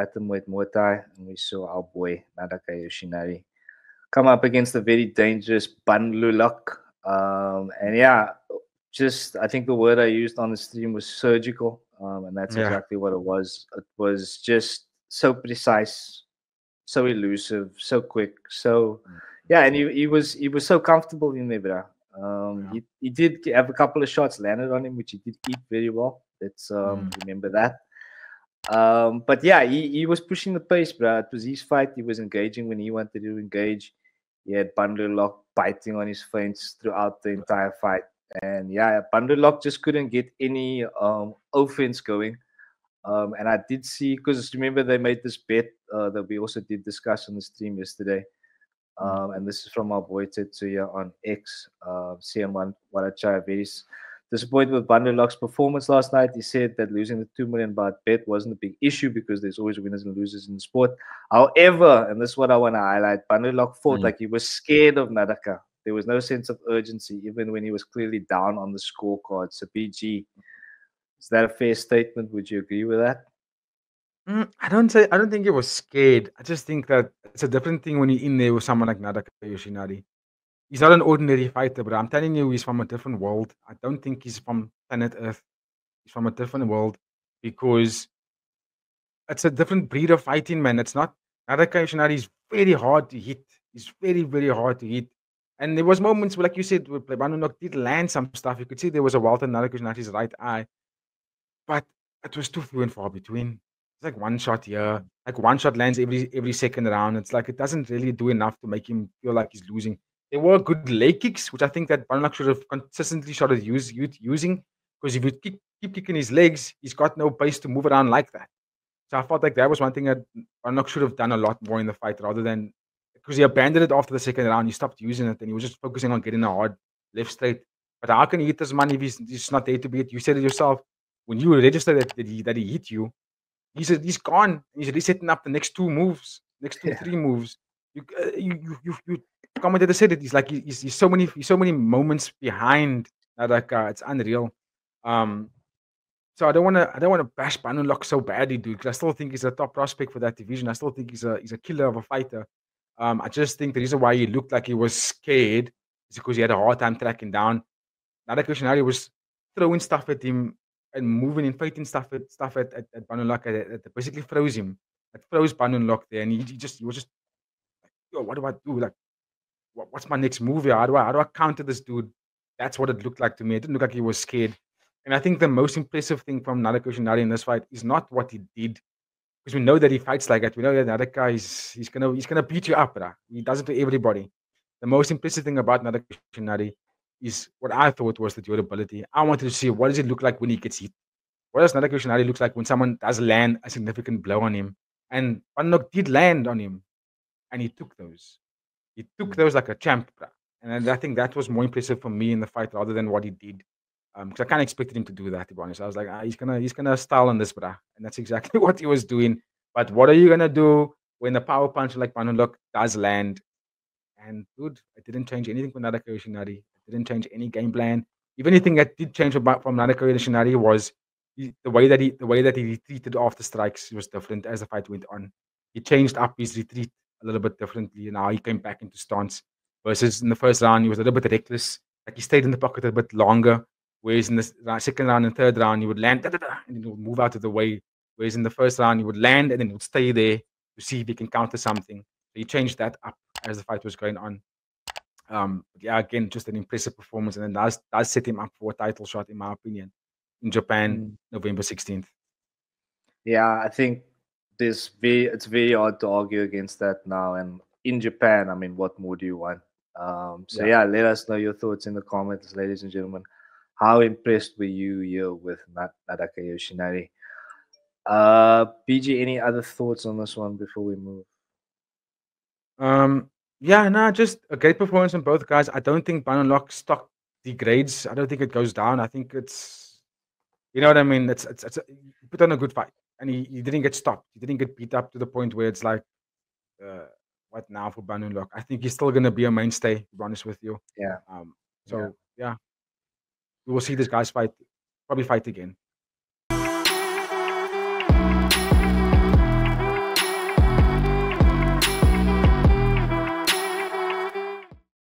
Atomweight Muay Thai, and we saw our boy Nadaka Yoshinari come up against a very dangerous Ban Lulok. And yeah, just I think the word I used on the stream was surgical, and that's Yeah. exactly what it was. It was just so precise, so elusive, so quick, so Mm. yeah, and he was so comfortable in there, bro. Yeah. He did have a couple of shots landed on him, which he did eat very well. Let's Mm. remember that. But yeah, he was pushing the pace, bro. It was his fight. He was engaging when he wanted to engage. He had Bundle Lock biting on his feints throughout the entire fight. And yeah, Bundle Lock just couldn't get any offense going. And I did see, because remember they made this bet that we also did discuss on the stream yesterday. Mm. And this is from our boy Tetsuya on X, CM1 Warachai. Very disappointed with Bandelok's performance last night. He said that losing the 2 million baht bet wasn't a big issue because there's always winners and losers in the sport. However, and this is what I want to highlight, Bandelok fought Mm. like he was scared of Nadaka. There was no sense of urgency, even when he was clearly down on the scorecard. So, PG, is that a fair statement? Would you agree with that? I don't think he was scared. I just think that it's a different thing when you're in there with someone like Nadaka Yoshinari. He's not an ordinary fighter, but I'm telling you, he's from a different world. I don't think he's from planet Earth. He's from a different world because it's a different breed of fighting, man. It's not Nadaka Yoshinari is very hard to hit. He's very, very hard to hit. And there was moments where, like you said, where Plebanunok did land some stuff. You could see there was a welt in Nadaka Yoshinari's right eye, but it was too few and far between. It's like one shot here, like one shot lands every second round. It's like it doesn't really do enough to make him feel like he's losing. There were good leg kicks, which I think that Banlak should have consistently started using. Because if you keep kicking his legs, he's got no pace to move around like that. So I felt like that was one thing that Banlak should have done a lot more in the fight rather than because he abandoned it after the second round. He stopped using it and he was just focusing on getting a hard left straight. But how can he hit this money if he's not there to be it? You said it yourself. When you register that he hit you, he's gone. He's resetting up the next two moves, next two, Yeah. three moves. You commentator said it. He's like he's so many moments behind Nadaka. It's unreal. Um, so I don't wanna bash Banunlock so badly, dude. Because I still think he's a top prospect for that division. I still think he's a killer of a fighter. I just think the reason why he looked like he was scared is because he had a hard time tracking down. Nadaka Yoshinari was throwing stuff at him and moving and fighting stuff at Banunlock that basically froze him. It froze Banunlock there, and he was just like, yo, what do I do? Like, what's my next move here? How do I counter this dude? That's what it looked like to me. It didn't look like he was scared. And I think the most impressive thing from Nadaka Yoshinari in this fight is not what he did, because we know that he fights like that. We know that Nadaka is he's gonna beat you up, bruh. He does it to everybody. The most impressive thing about Nadaka Yoshinari is what I thought was the durability. I wanted to see what does it look like when he gets hit. What does Nadaka Yoshinari look like when someone does land a significant blow on him? And Panok did land on him, and he took those. He took those like a champ, bruh. And I think that was more impressive for me in the fight rather than what he did. Because I kind of expected him to do that. To be honest, I was like, he's gonna style on this, bruh, and that's exactly what he was doing. But what are you gonna do when the power punch like Panulok does land? And dude, it didn't change anything for Nadaka Yoshinari. It didn't change any game plan. If anything that did change from Nadaka Yoshinari was the way that he retreated after strikes was different as the fight went on. He changed up his retreat a little bit differently, and now he came back into stance. Versus in the first round, he was a little bit reckless. Like he stayed in the pocket a bit longer. Whereas in the second round and third round, he would land and then he would move out of the way. Whereas in the first round, he would land and then he would stay there to see if he can counter something. So he changed that up as the fight was going on. But yeah, again, just an impressive performance, and then does set him up for a title shot, in my opinion, in Japan, Mm. November 16th. Yeah, I think it's very hard to argue against that now. And in Japan, I mean, what more do you want? So Yeah. yeah, let us know your thoughts in the comments, ladies and gentlemen. How impressed were you here with Nadaka Yoshinari? PG, any other thoughts on this one before we move? Yeah, no, just a great performance from both guys. I don't think Bannerlock stock degrades. I don't think it goes down. I think it's, you know what I mean. He put on a good fight, and he didn't get stopped. He didn't get beat up to the point where it's like, uh, what now for Bannerlock? I think he's still gonna be a mainstay. To be honest with you. Yeah, Um, yeah. so yeah, we will see this guys fight, probably fight again.